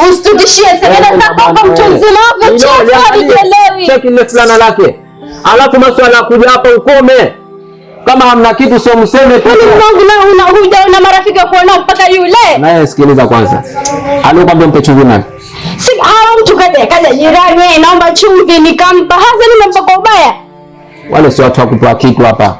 Usitutishie semena zako hapa mtu mzima hapo chini. Cheki ile fulana lake. Alafu maswala kuja hapa ukome. Kama hamna kitu sio mseme tu. Una marafiki wa kuona mpaka yule. Naye sikiliza kwanza. Alikwambia mpe chumvi nani? Si mtu kaja jirani naomba chumvi nikampa. Hasa nimempa kwa ubaya. Wale sio watu wa kutoa kitu hapa.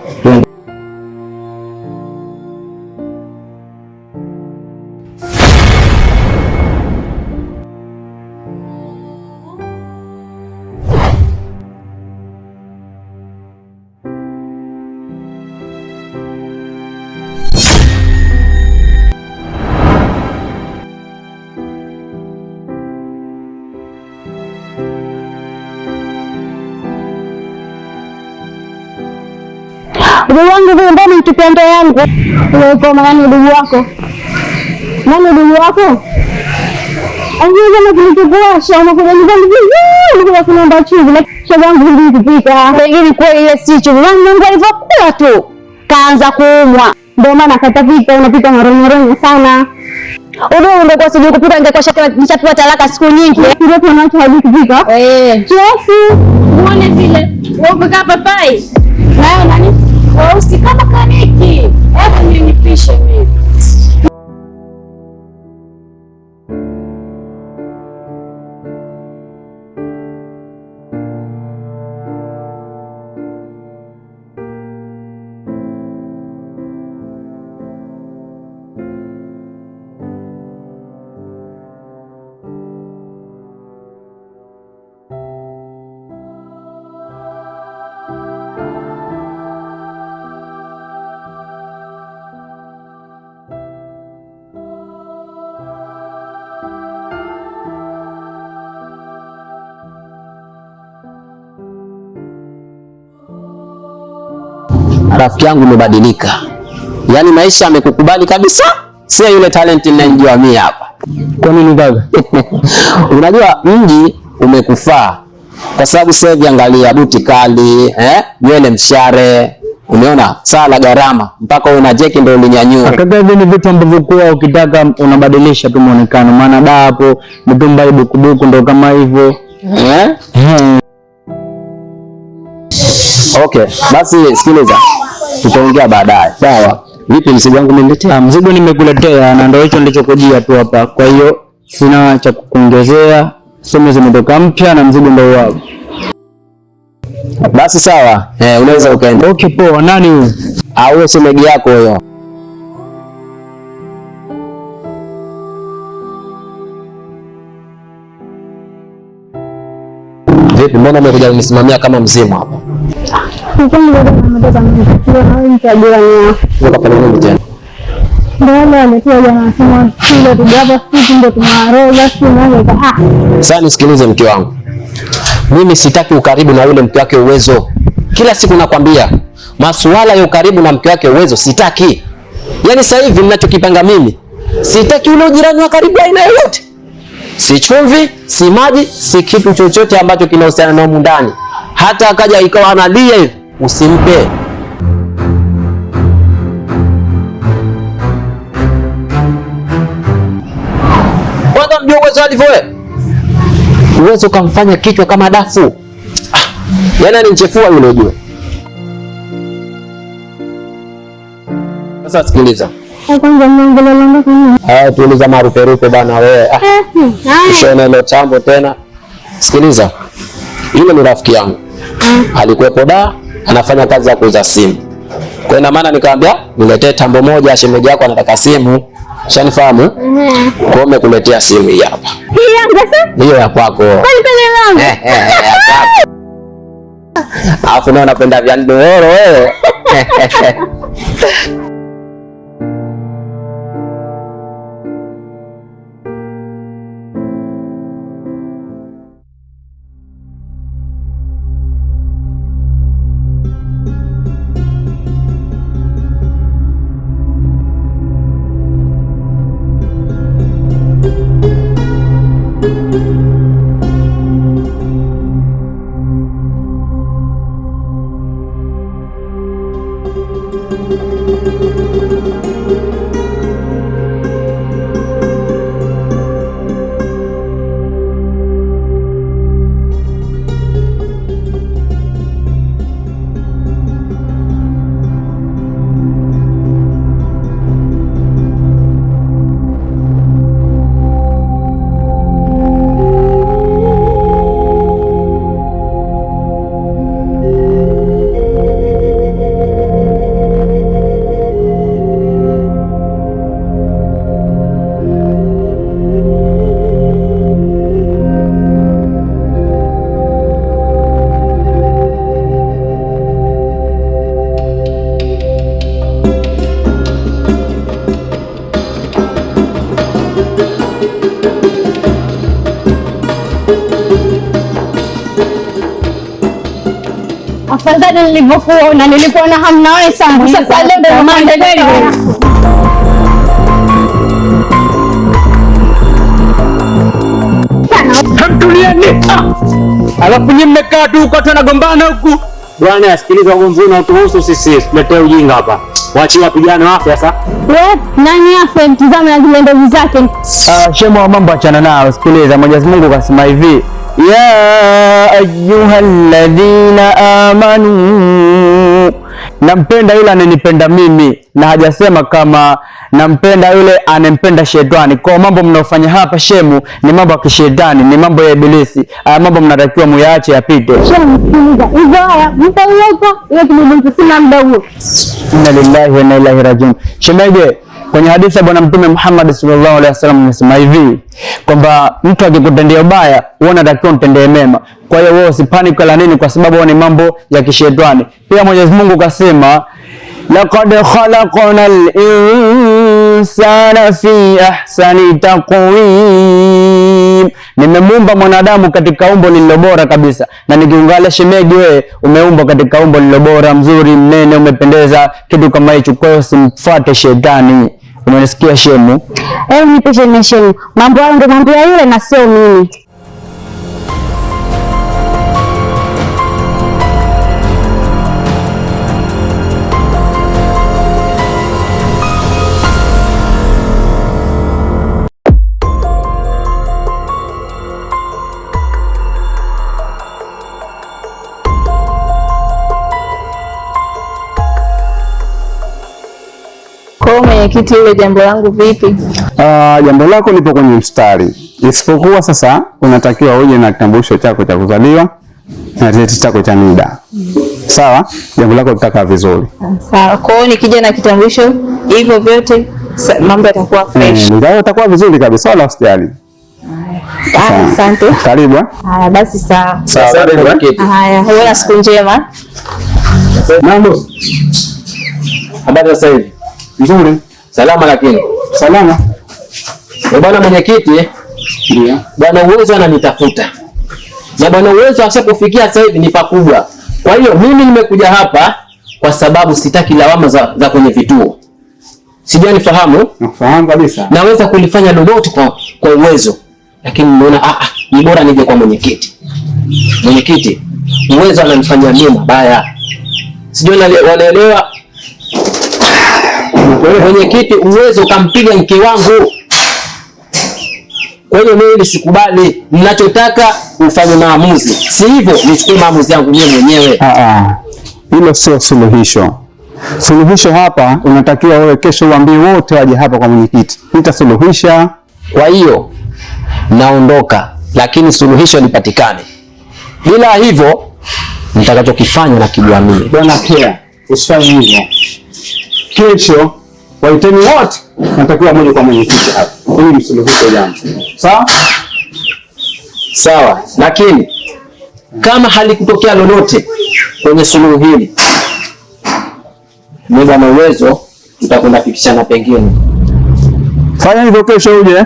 Ndugu wangu vile ndani mtupendo yangu. Uko maana ndugu wako. Nani ndugu wako? Anjeza na kilichokuasha unakuja nyumbani hivi. Unakuja kunomba chumvi na shoga yangu hivi kupika. Pengine kwa ile si chumvi. Mungu alivyokula tu. Kaanza kuumwa. Ndio maana katapika unapika maronyoroni sana. Ndio kwa sababu kupika ingekuwa nishapewa talaka siku nyingi. Ndio tunaacha hadi kupika. Chefu. Muone vile. Wewe kapa papai. Na nani? Wausi kama kaniki. Hebu nipishe mimi. Rafiki yangu umebadilika. Yaani maisha amekukubali kabisa. Sio yule talent ninayojua mimi hapa. Kwa nini baba? Unajua mji umekufaa. Kwa sababu sasa hivi angalia buti kali, nywele mshare, umeona? Sala gharama mpaka una jeki ndio ulinyanyua. Kaka hivi ni vitu ambavyo kwa ukitaka unabadilisha tu muonekano. Maana da hapo mtumba ibukubuku ndio kama hivyo. Okay, basi sikiliza. Tutaongea baadaye. Sawa. Vipi mzigo wangu umeniletea? Mzigo nimekuletea na ndio hicho nilichokujia tu hapa. Kwa hiyo sina cha kukuongezea. Somo zimetoka mpya na mzigo ndio wao. Basi sawa. Unaweza ukaenda. Okay, poa. Nani huyo? Huyo semegi yako huyo. Vipi, mbona umekuja unisimamia kama mzimu hapa? Sasa nisikilize mke wangu. Mimi sitaki ukaribu na yule mke wake Uwezo. Kila siku nakwambia, masuala ya ukaribu na mke wake Uwezo sitaki. Yaani sasa hivi ninachokipanga mimi, sitaki ule ujirani wa karibu aina yoyote. Si chumvi, si maji, si kitu chochote ambacho kinahusiana na humu ndani. Hata akaja ikawa analia hivi, usimpe. Kwanza mjua Uwezo alivyo wewe. Uwezo kamfanya kichwa kama dafu. Yaani ananichefua yule ujue. Sasa sikiliza. Tuuliza maruperupe bana wewe. Shona ile tambo tena. Sikiliza. Yule ni rafiki yangu. Alikuwepo da, anafanya kazi ya kuuza simu. Kwa ina maana nikamwambia, niletee tambo moja, shemeji yako anataka simu. Shanifahamu? Kwa hiyo nimekuletea simu hii hapa. Hii yangu sasa? Hiyo ya kwako. Kwani yangu? Alafu na unapenda vya ndoro wewe. Afadhali nilivyokuona, nilikuwa na hamu na wewe sana. Sasa leo ndio maendeleo. Hamtulieni. Alafu nyinyi mmekaa tu huko tena gombana huku. Bwana, sikiliza ugomvi unaotuhusu sisi, tuletee ujinga hapa. Waache wapigane wafe sasa. Nani afe? Mtizame na zile ndovu zake. Shemo wa mambo achana nao. Sikiliza, Mwenyezi Mungu kasema hivi, ya ayyuhalladhina amanu, nampenda yule ananipenda mimi, na hajasema kama nampenda yule anempenda shetani. Kwa mambo mnaofanya hapa shemu ni mambo ya kishetani, ni mambo ya ibilisi. Mambo mnatakiwa muyaache yapite. Inna lillahi wa inna ilaihi rajiun. Shemeje, kwenye hadithi ya Bwana Mtume Muhammad sallallahu alaihi wasallam anasema hivi kwamba mtu akikutendea ubaya wewe unatakiwa umtendee mema. Kwa hiyo wewe usipanic wala nini, kwa sababu ni mambo ya kishetani. Pia Mwenyezi Mungu kasema laqad khalaqnal insana fi ahsani taqwim, nimemuumba mwanadamu katika umbo lililo bora kabisa. Na nikiungalia shemeji, wewe umeumbwa katika umbo lililo bora, mzuri, mnene, umependeza, kitu kama hicho. Kwa hiyo simfuate shetani. Unanisikia shemu? Nipe shemu. Mambo yangu ndio mambo ya yule na sio mimi. Mwenyekiti, ile jambo langu vipi? Jambo lako lipo kwenye mstari, isipokuwa sasa unatakiwa uje na kitambulisho chako cha kuzaliwa na cheti chako cha NIDA. Sawa? Jambo lako litakaa vizuri. Sawa. Kwa hiyo nikija na kitambulisho hivyo vyote mambo yatakuwa fresh. Ndio, yatakuwa vizuri kabisa, wala usijali. Asante. Karibu. Basi sawa. Sawa. Haya, uwe na siku njema. Mambo. Habari za sasa hivi? Nzuri. Salama lakini. Salama. Bwana mwenyekiti, ndio. Bwana Uwezo ananitafuta. Na Bwana Uwezo ashapofikia sasa hivi ni pakubwa. Kwa hiyo mimi nimekuja hapa kwa sababu sitaki lawama za kwenye vituo. Sijui nifahamu? Nafahamu kabisa. Naweza kulifanya lolote kwa Uwezo. Lakini nimeona ni bora nije kwa mwenyekiti. Mwenyekiti, Uwezo ananifanyia mimi mabaya. Sijui wanaelewa. Mwenyekiti, Uwezo kampiga mke wangu. Kwa hiyo mimi sikubali. Ninachotaka ufanye maamuzi. Si hivyo nichukue maamuzi yangu mimi mwenyewe. Hilo sio suluhisho. Suluhisho hapa unatakiwa wewe kesho uambie wote waje hapa kwa mwenyekiti. Nitasuluhisha. Kwa hiyo naondoka, lakini suluhisho lipatikane. Bila hivyo nitakachokifanya na kijua mimi. Bwana Kea, usifanye hivyo. Kesho waiteni wote, natakiwa moja kwa mwenyekiti hapa ili msuluhishe jambo. Sawa? Sawa, lakini kama halikutokea lolote kwenye suluhu hili, mimi Bwana Uwezo tutakwenda fikishana pengine. Fanya hivyo kesho uje.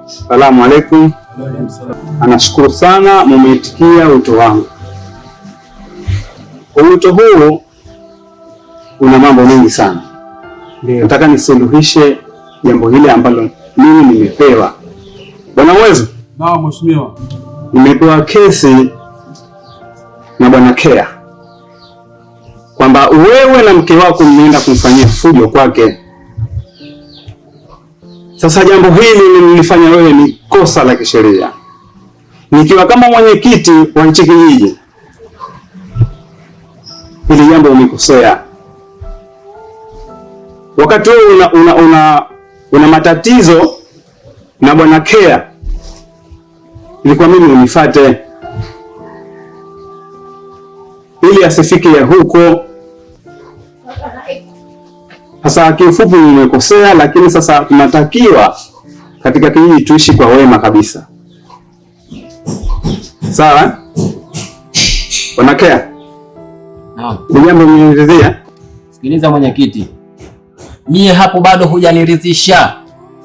Asalamu alaykum. Anashukuru sana mumeitikia wito wangu. Wito huu una mambo mengi sana. Nataka nisuluhishe jambo hili ambalo mimi nimepewa. Bwana Uwezo? Naam mheshimiwa. Nimepewa kesi na Bwana Kea kwamba wewe na mke wako mmeenda kumfanyia fujo kwake. Sasa jambo hili nilifanya wewe ni kosa la kisheria. Nikiwa kama mwenyekiti wa nchi kijiji, hili jambo unikosea. Wakati wewe una matatizo na Bwana Kea, ilikuwa mimi unifuate ili asifike ya huko. Sasa kiufupi nimekosea, lakini sasa tunatakiwa katika kijiji tuishi kwa wema kabisa. Sawa? Bwana Kea, Naam. Ni jambo mniridhia? Sikiliza mwenyekiti. Mie hapo bado hujaniridhisha.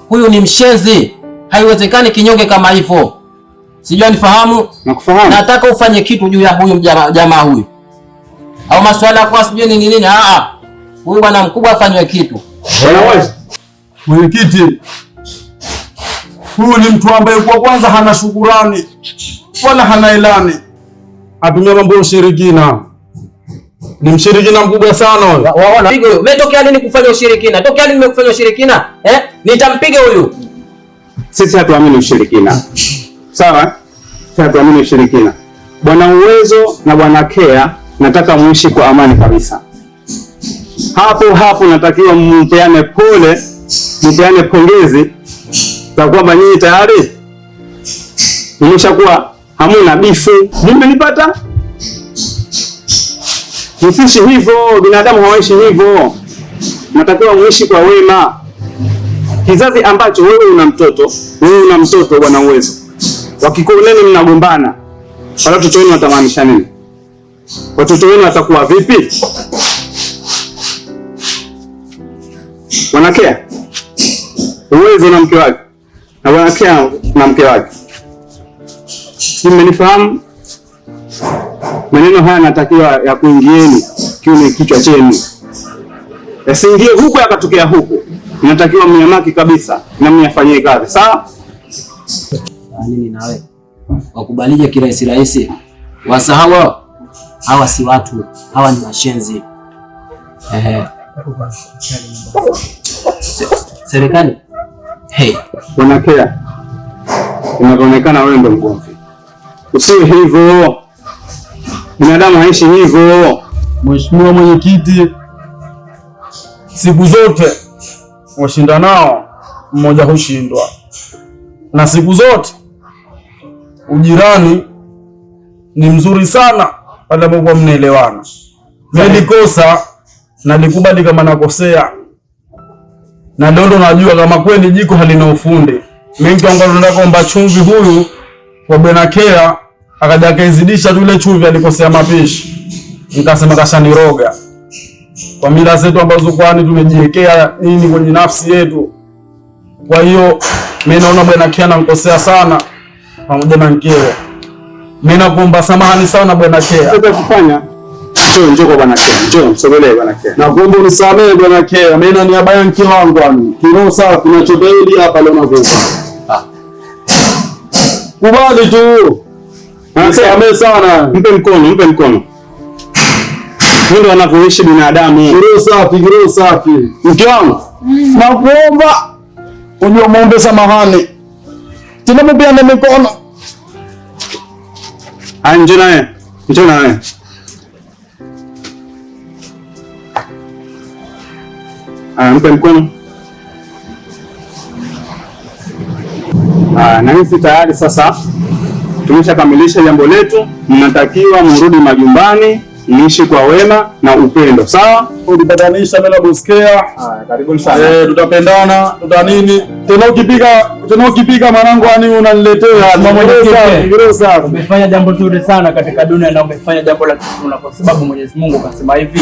Huyu ni mshenzi. Haiwezekani kinyonge kama hivyo. Sijui nifahamu. Nakufahamu. Nataka ufanye kitu juu ya huyu jamaa huyu. Au maswala kwa sijui ni nini. Huyu bwana mkubwa afanywe kitu. Mwenyekiti, huyu ni mtu ambaye kwa kwanza hana shukurani wala hana ilani, atumia mambo ya ushirikina. Ni mshirikina mkubwa sana huyo. Waona pigo huyo. Umetokea lini kufanya ushirikina? Tokea lini nimekufanya ushirikina? Nitampiga huyu. Sisi hatuamini ushirikina. Sawa? Sisi hatuamini ushirikina. Bwana Uwezo na Bwana Kea, nataka muishi kwa amani kabisa. Hapo natakiwa mpeane pole, mpeane pongezi za kwamba nyinyi tayari mmeshakuwa hamuna bifu. Mmenipata? Msiishi hivyo, binadamu hawaishi hivyo. Natakiwa muishi kwa wema. Kizazi ambacho wewe una mtoto Bwana Uwezo. Wakikoleni mnagombana. Watoto wenu watamaanisha nini? Watoto wenu watakuwa vipi? Wanakea Uwezo na mke wake na Wanakea na mke wake. Mmenifahamu? Maneno haya natakiwa ya kuingieni kiune kichwa chenu. Yasiingie huku yakatokea huku. Natakiwa mnyamaki kabisa na mnyafanyie kazi. Sawa? Nini nawe? Wakubalije kirahisi? Wasahau hawa si watu, hawa ni washenzi. Serikali. Wanakea. Inaonekana wewe ndio mgomvi. Usiwe hivyo. Binadamu haishi hivyo. Mheshimiwa Mwenyekiti, siku zote washindanao mmoja hushindwa, na siku zote ujirani ni mzuri sana pale ambapo mnaelewana. Mimi kosa na nikubali kama nakosea, na ndio najua kama kweli jiko halina ufundi. Mimi kiangalia nataka kuomba chumvi huyu kwa Bwana Kea akaja akaizidisha tu ile chumvi, alikosea mapishi. Nikasema kashaniroga. Kwa mila zetu ambazo kwani tumejiwekea nini kwenye nafsi yetu. Kwa hiyo mimi naona Bwana Kea ananikosea sana pamoja na mkewe. Mimi nakuomba samahani sana Bwana Kea. Sasa kufanya njoo kwa Bwana Kea. Njoo msogelee Bwana Kea. Nakuomba unisamehe Bwana Kea. Mimi na niaba ya mke wangu yani. Kiroho safi tunachobaili hapa leo na kwa. Kubali tu. Nisamehe sana. Mpe mkono. Ndio wanavyoishi binadamu. Kiroho safi. Mke wangu, nakuomba unyo muombe samahani. Tunapopeana mikono. Njoo naye. Mpe mkono. Na hizi tayari sasa tumeshakamilisha jambo letu. Mnatakiwa mrudi majumbani, mniishi kwa wema na upendo. Sawa? Ulipatanisha mimi na Boskea. Karibuni sana. Tutapendana, tutanini. Tena ukipika mwanangu ani unaniletea. Sawa. Umefanya jambo zuri sana katika dunia na umefanya jambo la kisuna, kwa sababu Mwenyezi Mungu kasema hivi,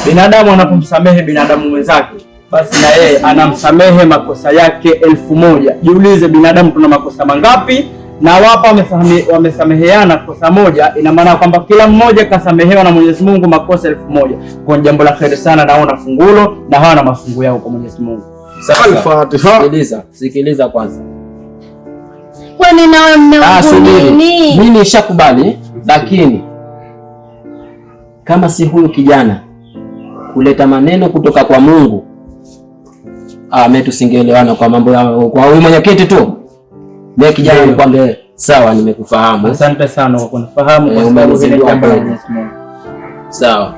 binadamu anapomsamehe binadamu mwenzake, basi na yeye anamsamehe makosa yake 1000. Jiulize, binadamu tuna makosa mangapi? Na wapa wamesameheana kosa moja, ina maana kwamba kila mmoja kasamehewa na Mwenyezi Mungu makosa 1000. Kwa jambo la kheri sana, naona fungulo na hawana mafungu yao kwa Mwenyezi Mungu. Sikiliza kwanza. Kwani nawe mmeungunini? Mimi nishakubali, lakini kama si huyu kijana kuleta maneno kutoka kwa Mungu, mimi tusingeelewana kwa mambo ya kwa huyu mwenyekiti tu. Mimi kijana nikwambie, sawa, nimekufahamu. Asante sana kwa kunifahamu kwa sababu ile jambo la Mwenyezi Mungu. Sawa.